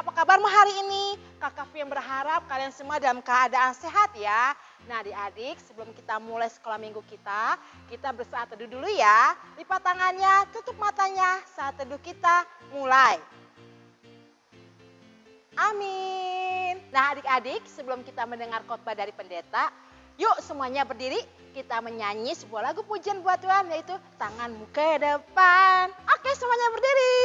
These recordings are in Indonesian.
apa kabarmu hari ini? Kakak Fian berharap kalian semua dalam keadaan sehat ya. Nah adik-adik, sebelum kita mulai sekolah minggu kita bersaat teduh dulu ya. Lipat tangannya, tutup matanya, saat teduh kita mulai. Amin. Nah adik-adik, sebelum kita mendengar khotbah dari pendeta, yuk semuanya berdiri, kita menyanyi sebuah lagu pujian buat Tuhan, yaitu Tanganmu ke Depan. Oke, semuanya berdiri.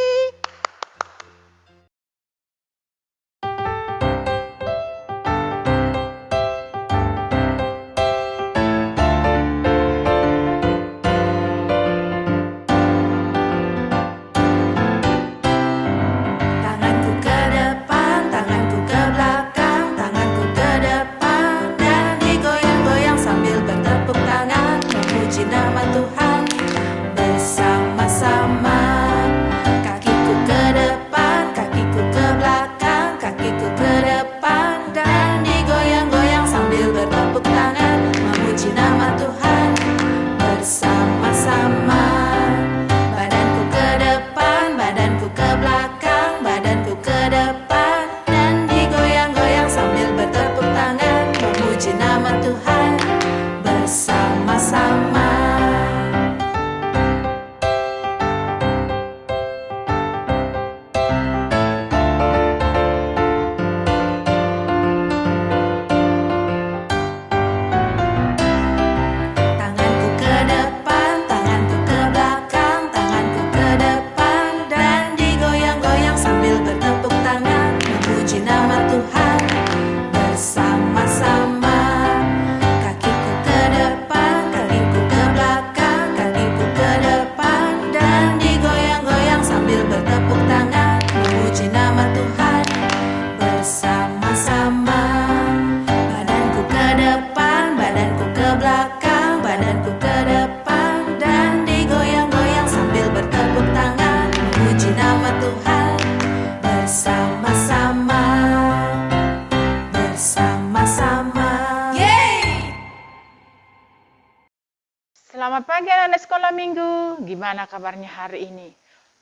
Selamat pagi anak-anak sekolah minggu. Gimana kabarnya hari ini?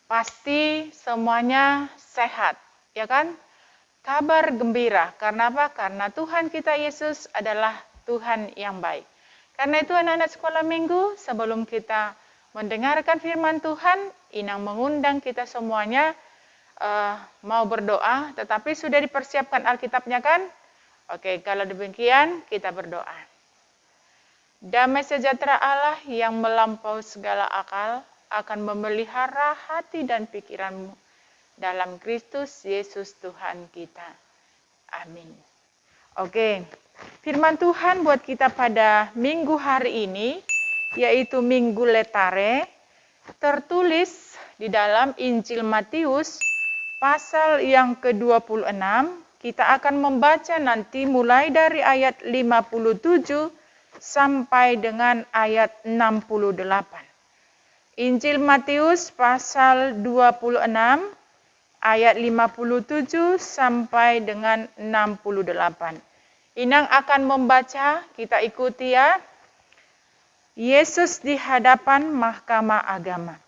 Pasti semuanya sehat, ya kan? Kabar gembira. Karena apa? Karena Tuhan kita Yesus adalah Tuhan yang baik. Karena itu anak-anak sekolah minggu, sebelum kita mendengarkan firman Tuhan, Inang mengundang kita semuanya mau berdoa, tetapi sudah dipersiapkan Alkitabnya kan? Oke, kalau demikian kita berdoa. Damai sejahtera Allah yang melampaui segala akal akan memelihara hati dan pikiranmu dalam Kristus Yesus Tuhan kita. Amin. Oke, firman Tuhan buat kita pada minggu hari ini, yaitu Minggu Letare, tertulis di dalam Injil Matius pasal yang ke-26. Kita akan membaca nanti mulai dari ayat 57 sampai dengan ayat 68. Injil Matius pasal 26 ayat 57 sampai dengan 68. Inang akan membaca, kita ikuti ya. Yesus di hadapan mahkamah agama.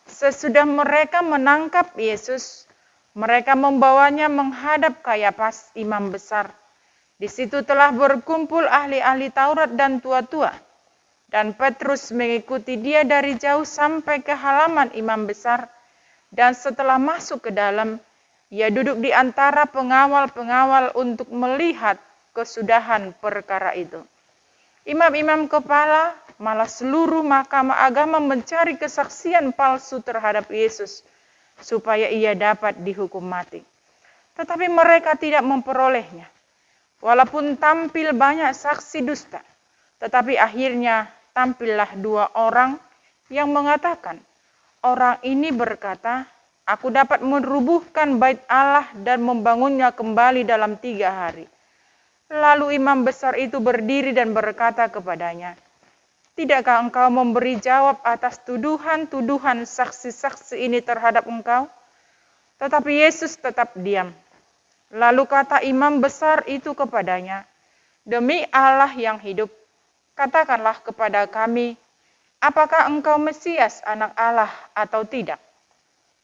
Sesudah mereka menangkap Yesus, mereka membawanya menghadap Kayafas imam besar. Di situ telah berkumpul ahli-ahli Taurat dan tua-tua. Dan Petrus mengikuti dia dari jauh sampai ke halaman imam besar. Dan setelah masuk ke dalam, ia duduk di antara pengawal-pengawal untuk melihat kesudahan perkara itu. Imam-imam kepala, malah seluruh mahkamah agama mencari kesaksian palsu terhadap Yesus, supaya ia dapat dihukum mati. Tetapi mereka tidak memperolehnya. Walaupun tampil banyak saksi dusta, tetapi akhirnya tampillah 2 orang yang mengatakan, orang ini berkata, aku dapat merubuhkan bait Allah dan membangunnya kembali dalam 3 hari. Lalu imam besar itu berdiri dan berkata kepadanya, tidakkah engkau memberi jawab atas tuduhan-tuduhan saksi-saksi ini terhadap engkau? Tetapi Yesus tetap diam. Lalu kata imam besar itu kepadanya, demi Allah yang hidup, katakanlah kepada kami, apakah engkau Mesias anak Allah atau tidak?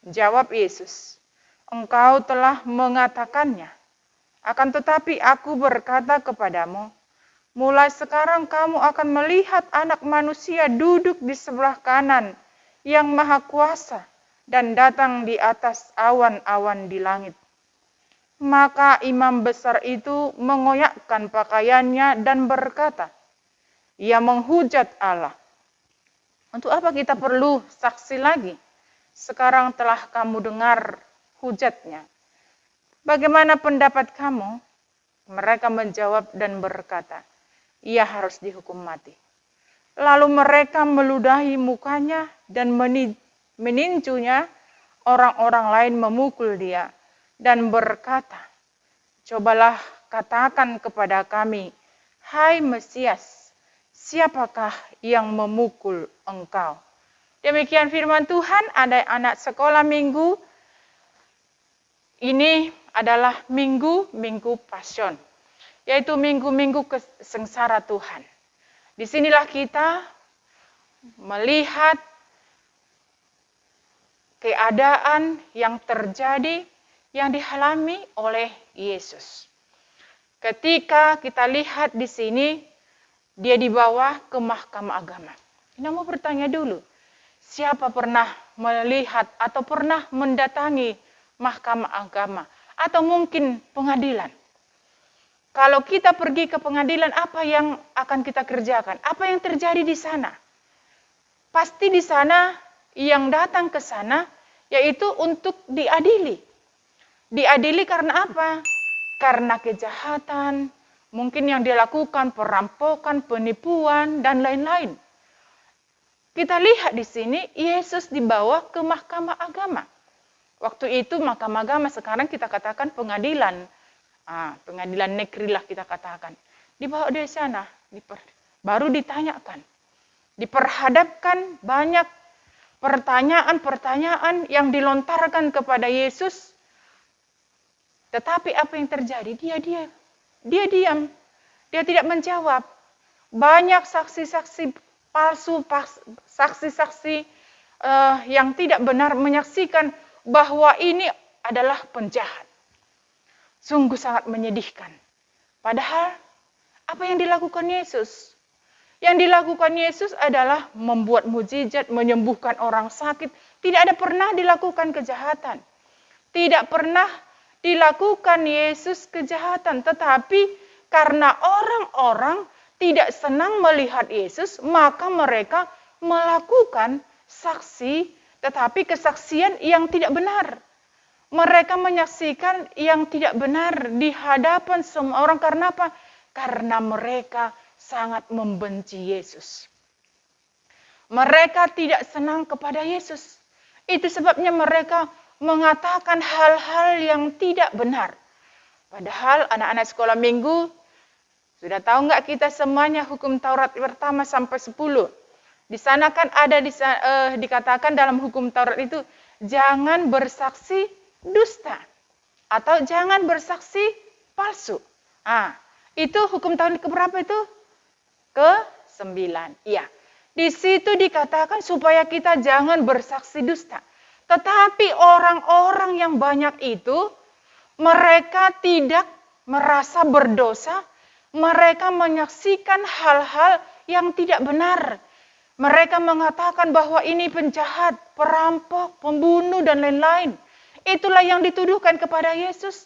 Jawab Yesus, engkau telah mengatakannya. Akan tetapi aku berkata kepadamu, mulai sekarang kamu akan melihat Anak Manusia duduk di sebelah kanan yang Maha Kuasa dan datang di atas awan-awan di langit. Maka imam besar itu mengoyakkan pakaiannya dan berkata, ia menghujat Allah. Untuk apa kita perlu saksi lagi? Sekarang telah kamu dengar hujatnya. Bagaimana pendapat kamu? Mereka menjawab dan berkata, ia harus dihukum mati. Lalu mereka meludahi mukanya dan meninjunya. Orang-orang lain memukul dia dan berkata, cobalah katakan kepada kami, hai Mesias, siapakah yang memukul engkau? Demikian firman Tuhan. Ada anak sekolah minggu. Ini adalah minggu Pasion, yaitu minggu-minggu sengsara Tuhan. Disinilah kita melihat keadaan yang terjadi, yang dialami oleh Yesus. Ketika kita lihat di sini, dia dibawa ke mahkamah agama. Kita mau bertanya dulu, siapa pernah melihat atau pernah mendatangi mahkamah agama? Atau mungkin pengadilan? Kalau kita pergi ke pengadilan, apa yang akan kita kerjakan? Apa yang terjadi di sana? Pasti di sana yang datang ke sana yaitu untuk diadili. Diadili karena apa? Karena kejahatan, mungkin yang dilakukan perampokan, penipuan, dan lain-lain. Kita lihat di sini, Yesus dibawa ke mahkamah agama. Waktu itu mahkamah agama, sekarang kita katakan pengadilan. Pengadilan negeri lah kita katakan. Dibawa dari sana, baru ditanyakan. Diperhadapkan banyak pertanyaan-pertanyaan yang dilontarkan kepada Yesus. Tetapi apa yang terjadi? Dia diam. Dia tidak menjawab. Banyak saksi-saksi palsu, saksi-saksi yang tidak benar menyaksikan bahwa ini adalah penjahat. Sungguh sangat menyedihkan. Padahal apa yang dilakukan Yesus? Yang dilakukan Yesus adalah membuat mukjizat, menyembuhkan orang sakit. Tidak ada pernah dilakukan kejahatan. Tidak pernah dilakukan Yesus kejahatan. Tetapi karena orang-orang tidak senang melihat Yesus, maka mereka melakukan saksi, tetapi kesaksian yang tidak benar. Mereka menyaksikan yang tidak benar di hadapan semua orang. Karena apa? Karena mereka sangat membenci Yesus. Mereka tidak senang kepada Yesus. Itu sebabnya mereka mengatakan hal-hal yang tidak benar. Padahal anak-anak sekolah minggu, sudah tahu nggak kita semuanya hukum Taurat pertama sampai 10. Di sana kan ada dikatakan dalam hukum Taurat itu, jangan bersaksi dusta atau jangan bersaksi palsu. Itu hukum tahun keberapa itu? Ke-9. Iya. Di situ dikatakan supaya kita jangan bersaksi dusta. Tetapi orang-orang yang banyak itu, mereka tidak merasa berdosa. Mereka menyaksikan hal-hal yang tidak benar. Mereka mengatakan bahwa ini penjahat, perampok, pembunuh, dan lain-lain. Itulah yang dituduhkan kepada Yesus.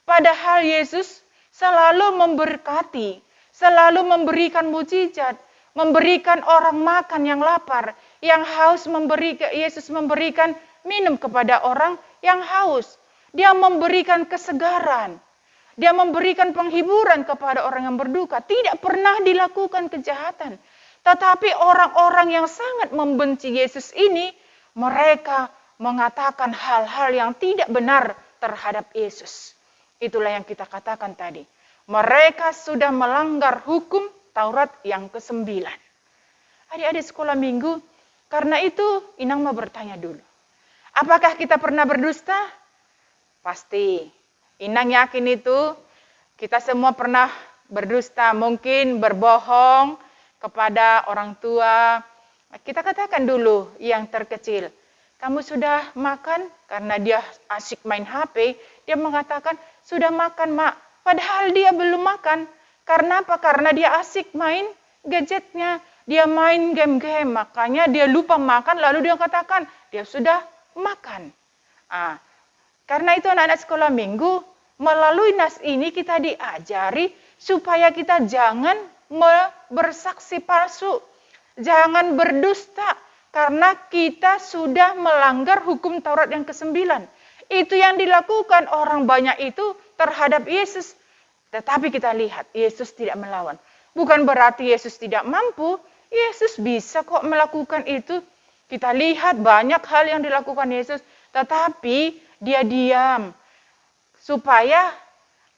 Padahal Yesus selalu memberkati, selalu memberikan mukjizat, memberikan orang makan yang lapar, yang haus Yesus memberikan minum kepada orang yang haus. Dia memberikan kesegaran. Dia memberikan penghiburan kepada orang yang berduka. Tidak pernah dilakukan kejahatan. Tetapi orang-orang yang sangat membenci Yesus ini, mereka mengatakan hal-hal yang tidak benar terhadap Yesus. Itulah yang kita katakan tadi. Mereka sudah melanggar hukum Taurat yang ke-9. Adik-adik sekolah minggu, karena itu Inang mau bertanya dulu. Apakah kita pernah berdusta? Pasti. Inang yakin itu kita semua pernah berdusta, mungkin berbohong kepada orang tua. Kita katakan dulu yang terkecil. kamu sudah makan? Karena dia asik main HP, dia mengatakan, sudah makan mak. Padahal dia belum makan. Karena apa? Karena dia asik main gadgetnya. Dia main game-game, makanya dia lupa makan, lalu dia katakan, dia sudah makan. Karena itu anak-anak sekolah minggu, melalui nas ini kita diajari supaya kita jangan bersaksi palsu. Jangan berdusta, karena kita sudah melanggar hukum Taurat yang ke-9. Itu yang dilakukan orang banyak itu terhadap Yesus. Tetapi kita lihat, Yesus tidak melawan. Bukan berarti Yesus tidak mampu, Yesus bisa kok melakukan itu. Kita lihat banyak hal yang dilakukan Yesus, tetapi dia diam. Supaya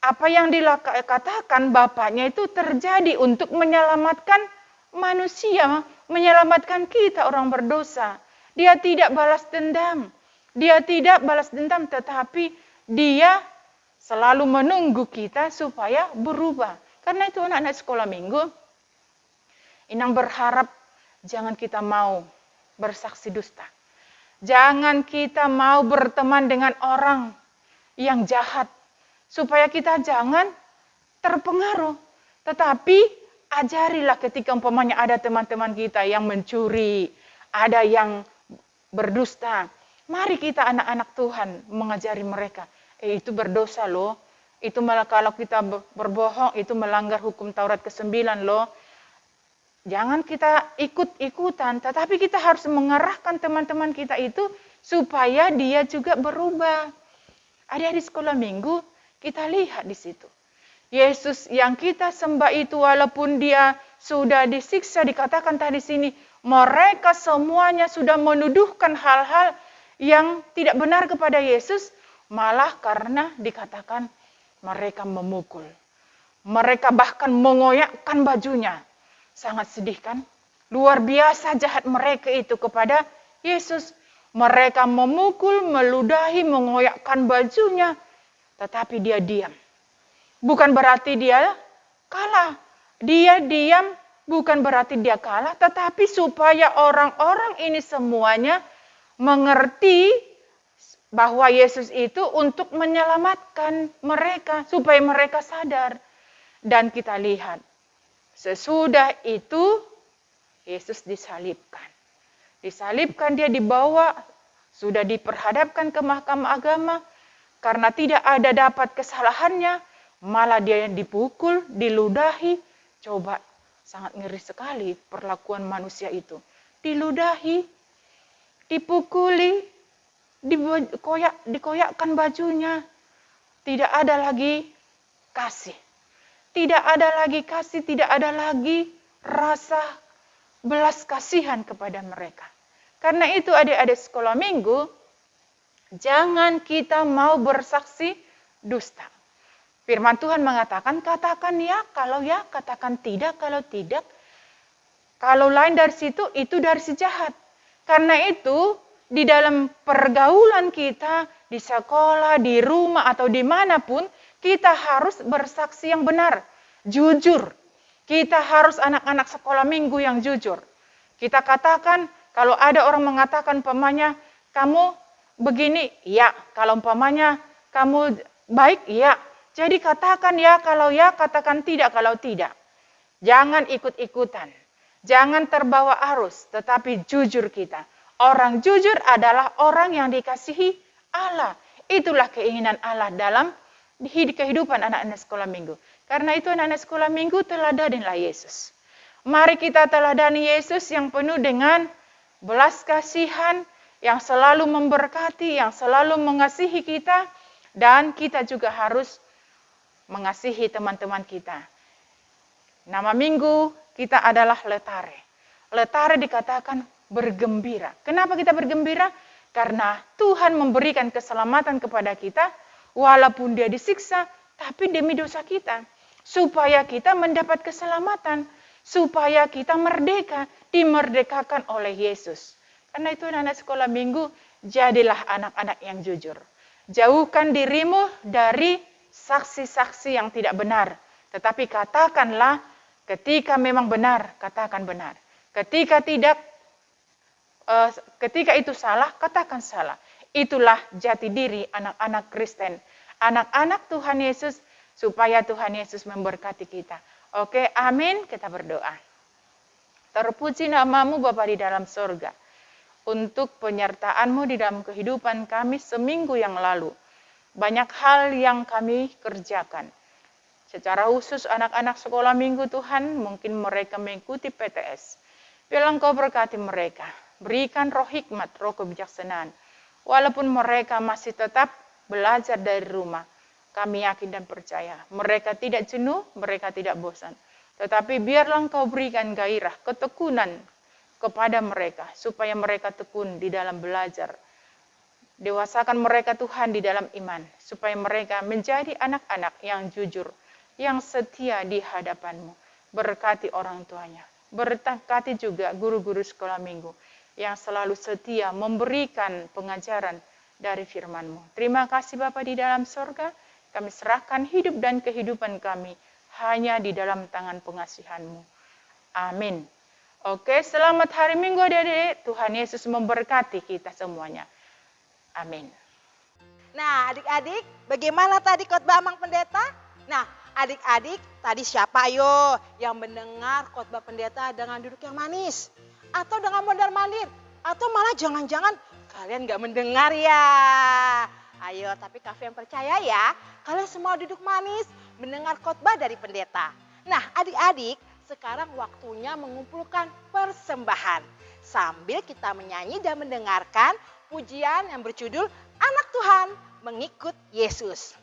apa yang dikatakan Bapaknya itu terjadi untuk menyelamatkan manusia, menyelamatkan kita orang berdosa. Dia tidak balas dendam. Dia tidak balas dendam, tetapi dia selalu menunggu kita supaya berubah. Karena itu anak-anak sekolah minggu, Inang berharap jangan kita mau bersaksi dusta. Jangan kita mau berteman dengan orang yang jahat. Supaya kita jangan terpengaruh. Tetapi ajarilah ketika umpamanya ada teman-teman kita yang mencuri, ada yang berdusta. Mari kita anak-anak Tuhan mengajari mereka. Itu berdosa loh. Itu malah kalau kita berbohong, itu melanggar hukum Taurat ke-9 loh. Jangan kita ikut-ikutan, tetapi kita harus mengarahkan teman-teman kita itu supaya dia juga berubah. Ada di sekolah minggu, kita lihat di situ. Yesus yang kita sembah itu walaupun dia sudah disiksa, dikatakan tadi sini, mereka semuanya sudah menuduhkan hal-hal yang tidak benar kepada Yesus, malah karena dikatakan mereka memukul. Mereka bahkan mengoyakkan bajunya. Sangat sedih kan? Luar biasa jahat mereka itu kepada Yesus. Mereka memukul, meludahi, mengoyakkan bajunya. Tetapi dia diam. Bukan berarti dia kalah. Dia diam bukan berarti dia kalah. Tetapi supaya orang-orang ini semuanya mengerti bahwa Yesus itu untuk menyelamatkan mereka. Supaya mereka sadar. Dan kita lihat. Sesudah itu, Yesus disalibkan. Disalibkan, dia dibawa, sudah diperhadapkan ke mahkamah agama, karena tidak ada dapat kesalahannya, malah dia dipukul, diludahi. Coba, sangat ngeri sekali perlakuan manusia itu. Diludahi, dipukuli, dikoyakkan bajunya. Tidak ada lagi kasih. Tidak ada lagi kasih, tidak ada lagi rasa belas kasihan kepada mereka. Karena itu adik-adik sekolah minggu, jangan kita mau bersaksi dusta. Firman Tuhan mengatakan, katakan ya, katakan tidak, kalau tidak. Kalau lain dari situ, itu dari si jahat. Karena itu, di dalam pergaulan kita, di sekolah, di rumah, atau dimanapun, kita harus bersaksi yang benar, jujur. Kita harus anak-anak sekolah minggu yang jujur. Kita katakan, kalau ada orang mengatakan umpamanya, kamu begini, ya. Kalau umpamanya, kamu baik, ya. Jadi katakan ya, katakan tidak, kalau tidak. Jangan ikut-ikutan. Jangan terbawa arus, tetapi jujur kita. Orang jujur adalah orang yang dikasihi Allah. Itulah keinginan Allah dalam di kehidupan anak-anak sekolah minggu. Karena itu anak-anak sekolah minggu teladanilah Yesus. Mari kita teladani Yesus yang penuh dengan belas kasihan, yang selalu memberkati, yang selalu mengasihi kita, dan kita juga harus mengasihi teman-teman kita. Nama minggu kita adalah letare. Letare dikatakan bergembira. Kenapa kita bergembira? Karena Tuhan memberikan keselamatan kepada kita, walaupun dia disiksa, tapi demi dosa kita. Supaya kita mendapat keselamatan. Supaya kita merdeka, dimerdekakan oleh Yesus. Karena itu anak-anak sekolah minggu, jadilah anak-anak yang jujur. Jauhkan dirimu dari saksi-saksi yang tidak benar. Tetapi katakanlah, ketika memang benar, katakan benar. Ketika tidak, ketika itu salah, katakan salah. Itulah jati diri anak-anak Kristen, anak-anak Tuhan Yesus, supaya Tuhan Yesus memberkati kita. Oke, amin. Kita berdoa. Terpuji namamu Bapa di dalam surga, untuk penyertaan-Mu di dalam kehidupan kami seminggu yang lalu. Banyak hal yang kami kerjakan. Secara khusus anak-anak sekolah minggu Tuhan, mungkin mereka mengikuti PTS. Biarlah Engkau berkati mereka. Berikan roh hikmat, roh kebijaksanaan. Walaupun mereka masih tetap belajar dari rumah, kami yakin dan percaya mereka tidak jenuh, mereka tidak bosan. Tetapi biarlah Engkau berikan gairah, ketekunan kepada mereka, supaya mereka tekun di dalam belajar. Dewasakan mereka Tuhan di dalam iman, supaya mereka menjadi anak-anak yang jujur, yang setia di hadapan-Mu. Berkati orang tuanya, berkati juga guru-guru sekolah minggu, yang selalu setia memberikan pengajaran dari firman-Mu. Terima kasih Bapa di dalam surga, kami serahkan hidup dan kehidupan kami hanya di dalam tangan pengasihan-Mu. Amin. Oke, selamat hari Minggu adik-adik. Tuhan Yesus memberkati kita semuanya. Amin. Nah, adik-adik, bagaimana tadi khotbah Amang Pendeta? Nah, adik-adik, tadi siapa ayo yang mendengar khotbah pendeta dengan duduk yang manis? Atau dengan mondar-mandir? Atau malah jangan-jangan kalian gak mendengar ya? Ayo, tapi kalian percaya ya, kalian semua duduk manis mendengar khotbah dari pendeta. Nah, adik-adik, sekarang waktunya mengumpulkan persembahan. Sambil kita menyanyi dan mendengarkan pujian yang berjudul Anak Tuhan Mengikut Yesus.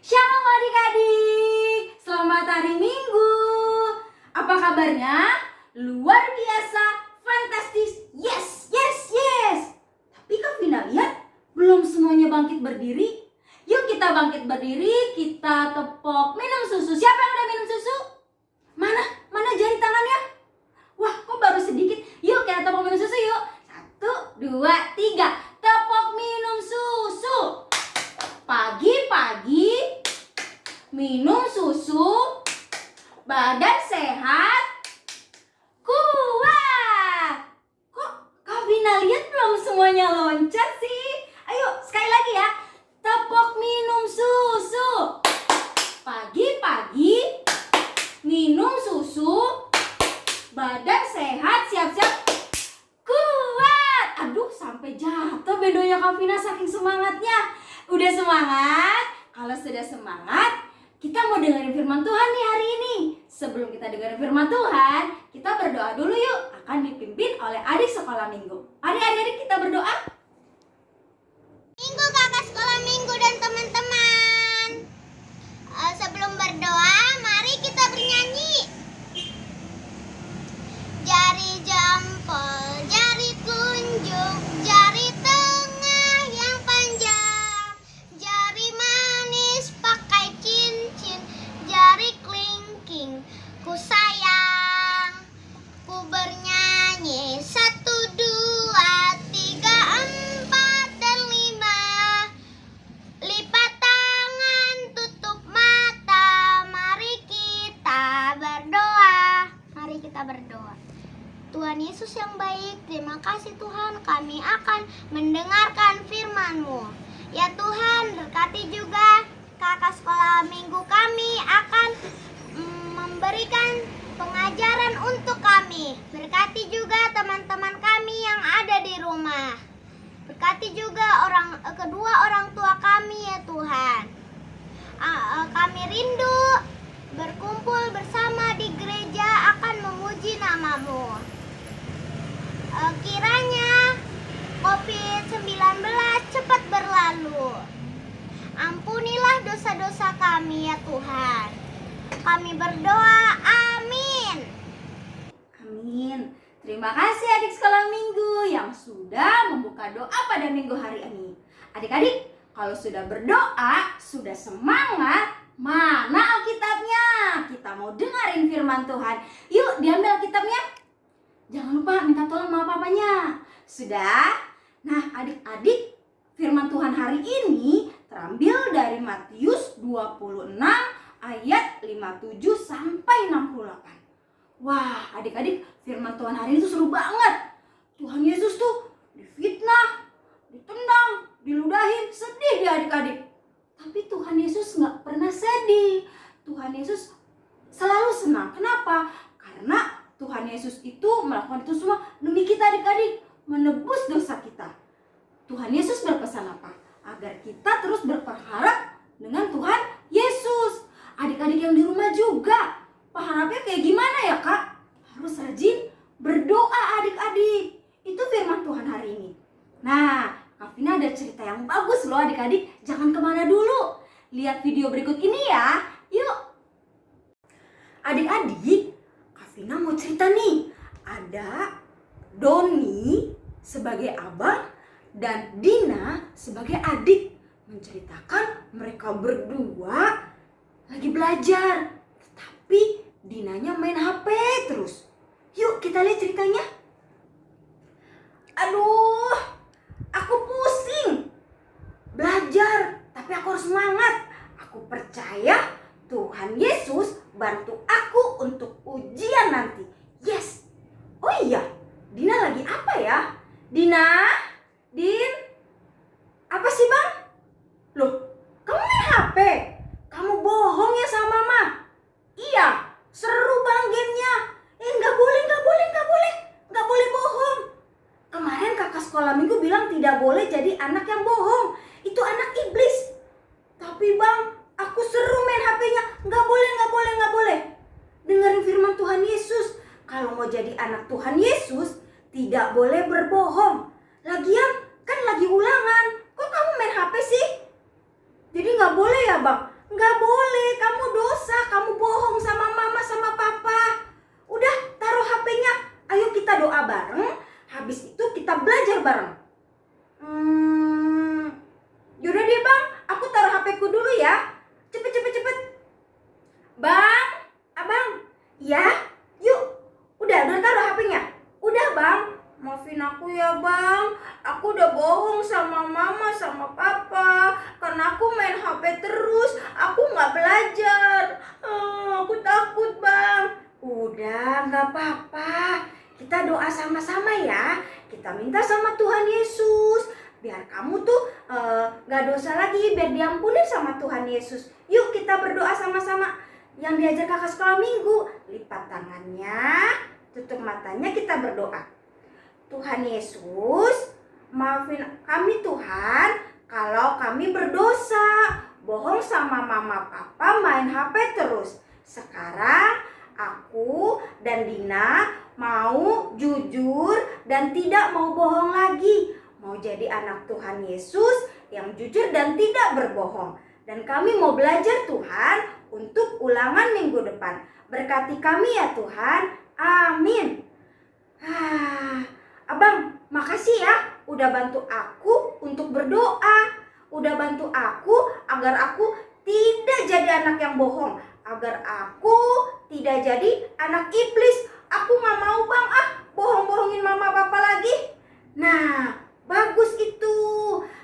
Shalom adik-adik, selamat hari Minggu. Apa kabarnya? Luar biasa, fantastis, yes, yes, yes. Tapi Kak Vina lihat belum semuanya bangkit berdiri. Yuk kita bangkit berdiri, kita tepok minum susu. Siapa yang udah minum susu? Mana jari tangannya? Wah, kok baru sedikit. Yuk kita tepok minum susu yuk. 1, 2, 3, tepok minum susu. Pagi-pagi minum susu, badan sehat, kuat. Kok Kak Vina lihat belum semuanya loncat sih? Ayo sekali lagi ya. Tepok minum susu. Pagi-pagi minum susu, Udah semangat? Kalau sudah semangat, kita mau dengerin firman Tuhan nih hari ini. Sebelum kita dengerin firman Tuhan, kita berdoa dulu yuk. Akan dipimpin oleh adik sekolah minggu. Adik-adik kita berdoa. Minggu kakak sekolah minggu dan teman-teman. Sebelum berdoa, mari kita bernyanyi. Jari jempol, jari telunjuk, jari tengah yang panjang, jari manis pakai cincin, jari kelingking ku sayang. Ku bernyanyi 1, 2, 3, 4 dan 5. Lipat tangan, tutup mata, mari kita berdoa. Mari kita berdoa. Tuhan Yesus yang baik, terima kasih Tuhan, kami akan mendengarkan firman-Mu. Ya Tuhan, berkati juga kakak sekolah minggu kami akan memberikan pengajaran untuk kami. Berkati juga teman-teman kami yang ada di rumah. Berkati juga kedua orang tua kami ya Tuhan. Kami rindu berkumpul bersama di gereja akan memuji nama-Mu. Kiranya COVID-19 cepat berlalu. Ampunilah dosa-dosa kami ya Tuhan. Kami berdoa, amin. Amin. Terima kasih adik sekolah minggu yang sudah membuka doa pada minggu hari ini. Adik-adik, kalau sudah berdoa, sudah semangat, mana Alkitabnya? Kita mau dengerin firman Tuhan. Yuk diambil Alkitabnya. Jangan lupa minta tolong sama papanya. Sudah? Nah adik-adik, firman Tuhan hari ini terambil dari Matius 26 ayat 57 sampai 68. Wah, adik-adik, firman Tuhan hari ini tuh seru banget. Tuhan Yesus tuh difitnah, ditendang, diludahin, sedih dia adik-adik. Tapi Tuhan Yesus nggak pernah sedih. Tuhan Yesus selalu senang. Kenapa? Karena Tuhan Yesus itu melakukan itu semua demi kita adik-adik, menebus dosa kita. Tuhan Yesus berpesan apa? Agar kita terus berharap dengan Tuhan Yesus. Adik-adik yang di rumah juga, berharapnya kayak gimana ya Kak? Harus rajin berdoa adik-adik. Itu firman Tuhan hari ini. Nah, Kak Vina ada cerita yang bagus loh adik-adik. Jangan kemana dulu. Lihat video berikut ini ya. Yuk. Adik-adik, Kak Vina mau cerita nih. Ada Doni sebagai abang dan Dina sebagai adik. Menceritakan mereka berdua lagi belajar. Tetapi Dinanya main HP terus. Yuk kita lihat ceritanya. Aduh, aku pusing belajar, tapi aku harus semangat. Aku percaya Tuhan Yesus bantu aku untuk ujian nanti. Yes. Oh iya, Dina lagi apa ya? Dina? Din? Apa sih bang? Loh, kamu main HP? Kamu bohong ya sama mama? Iya, seru bang gamenya. Nggak boleh bohong. Kemarin kakak sekolah minggu bilang tidak boleh jadi anak yang bohong. Itu anak iblis. Tapi bang, aku seru main HP-nya. Nggak boleh. Dengerin firman Tuhan Yesus. Kalau mau jadi anak Tuhan Yesus, tidak boleh berbohong. Lagian, kan lagi ulangan. Kok kamu main HP sih? Jadi nggak boleh ya bang? Nggak boleh, kamu dosa. Kamu bohong sama mama, sama papa. Udah, taruh HP-nya. Ayo kita doa bareng. Habis itu kita belajar bareng. Yaudah deh bang, aku taruh HP-ku dulu ya. Cepet. Bang, abang, ya, yuk. Udah taruh HP-nya. Udah bang, maafin aku ya bang. Aku udah bohong sama mama, sama papa. Karena aku main HP terus, aku gak belajar. Aku takut bang. Udah, gak apa-apa. Kita doa sama-sama ya. Kita minta sama Tuhan Yesus biar kamu tuh gak dosa lagi, biar diampuni sama Tuhan Yesus. Yuk kita berdoa sama-sama. Yang diajar kakak sekolah minggu, lipat tangannya, tutup matanya, kita berdoa. Tuhan Yesus, maafin kami Tuhan kalau kami berdosa, bohong sama mama papa, main HP terus. Sekarang aku dan Dina mau jujur dan tidak mau bohong lagi. Mau jadi anak Tuhan Yesus yang jujur dan tidak berbohong. Dan kami mau belajar Tuhan untuk ulangan minggu depan. Berkati kami ya Tuhan. Amin. Abang, makasih ya udah bantu aku untuk berdoa. Udah bantu aku agar aku tidak jadi anak yang bohong. Agar aku tidak jadi anak iblis. Aku gak mau bang bohong-bohongin mama papa lagi. Nah, bagus itu.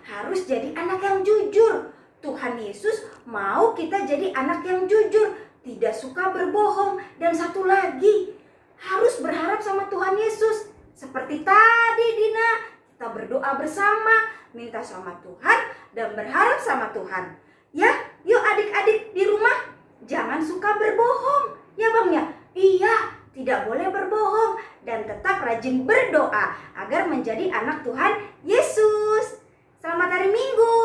Harus jadi anak yang jujur. Tuhan Yesus mau kita jadi anak yang jujur. Tidak suka berbohong. Dan satu lagi, harus berharap sama Tuhan Yesus. Seperti tadi Dina, kita berdoa bersama, minta sama Tuhan dan berharap sama Tuhan. Ya, yuk adik-adik di rumah, jangan suka berbohong. Ya bang ya? Iya, tidak boleh berbohong. Dan tetap rajin berdoa agar menjadi anak Tuhan Yesus. Selamat hari Minggu.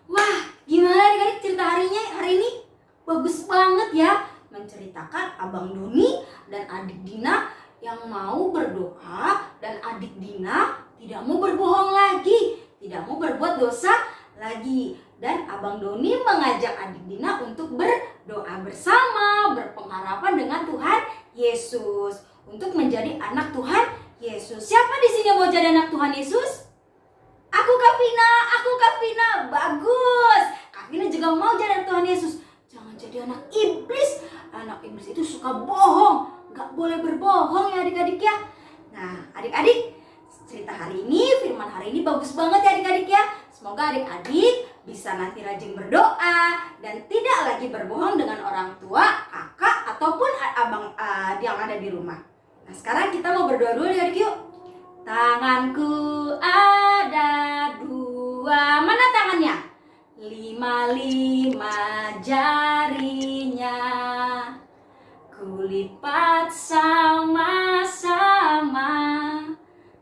Wah, gimana adik-adik cerita hari ini? Bagus banget ya. Menceritakan Abang Doni dan adik Dina yang mau berdoa dan adik Dina tidak mau berbohong lagi, tidak mau berbuat dosa lagi. Dan Abang Doni mengajak adik Dina untuk berdoa bersama, berpengharapan dengan Tuhan Yesus untuk menjadi anak Tuhan Yesus. Siapa di sini mau jadi anak Tuhan Yesus? Aku Kak Vina, bagus. Kak Vina juga mau jadi anak Tuhan Yesus. Jangan jadi anak iblis. Anak iblis itu suka bohong. Gak boleh berbohong ya adik-adik ya. Nah adik-adik, cerita hari ini, firman hari ini bagus banget ya adik-adik ya. Semoga adik-adik bisa nanti rajin berdoa dan tidak lagi berbohong dengan orang tua, kakak, ataupun abang yang ada di rumah. Nah sekarang kita mau berdoa dulu adik-adik yuk. Tanganku ada 2, mana tangannya? 5 jarinya. Kulipat sama-sama,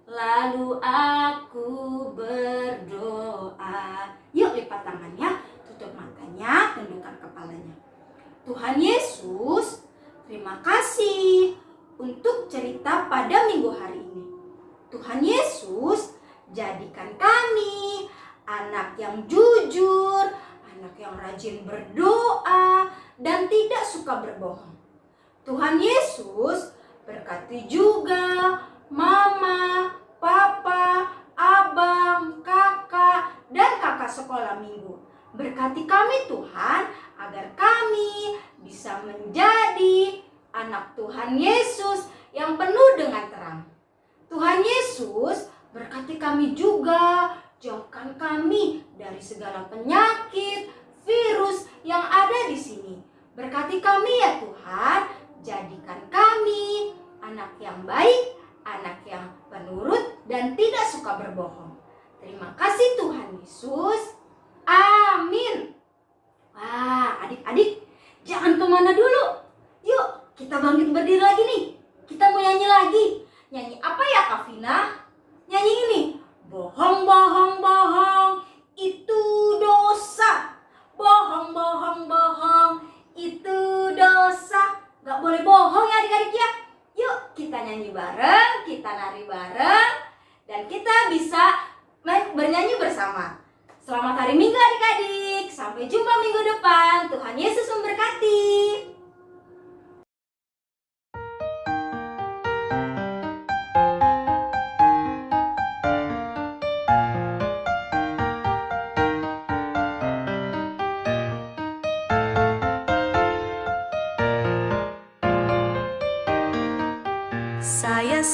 lalu aku berdoa. Yuk lipat tangannya, tutup matanya, tundukkan kepalanya. Tuhan Yesus, terima kasih untuk cerita pada minggu hari ini. Tuhan Yesus, jadikan kami anak yang jujur, anak yang rajin berdoa, dan tidak suka berbohong. Tuhan Yesus, berkati juga mama, papa, abang, kakak, dan kakak sekolah minggu. Berkati kami Tuhan, agar kami bisa menjadi anak Tuhan Yesus yang penuh dengan terang. Tuhan Yesus, berkati kami juga, jauhkan kami dari segala penyakit, virus yang ada di sini. Berkati kami ya Tuhan, jadikan kami anak yang baik, anak yang penurut dan tidak suka berbohong. Terima kasih Tuhan Yesus. Amin. Wah, adik-adik jangan kemana dulu. Yuk kita bangkit berdiri lagi nih. Kita mau nyanyi lagi. Nyanyi apa ya Kak Vina? Nyanyi ini. Bohong, bohong, bohong, itu dosa. Bohong, bohong, bohong, itu dosa. Gak boleh bohong ya adik-adik ya. Yuk kita nyanyi bareng, kita nari bareng, dan kita bisa bernyanyi bersama. Selamat hari Minggu adik-adik. Sampai jumpa minggu depan. Tuhan Yesus memberkati. Saya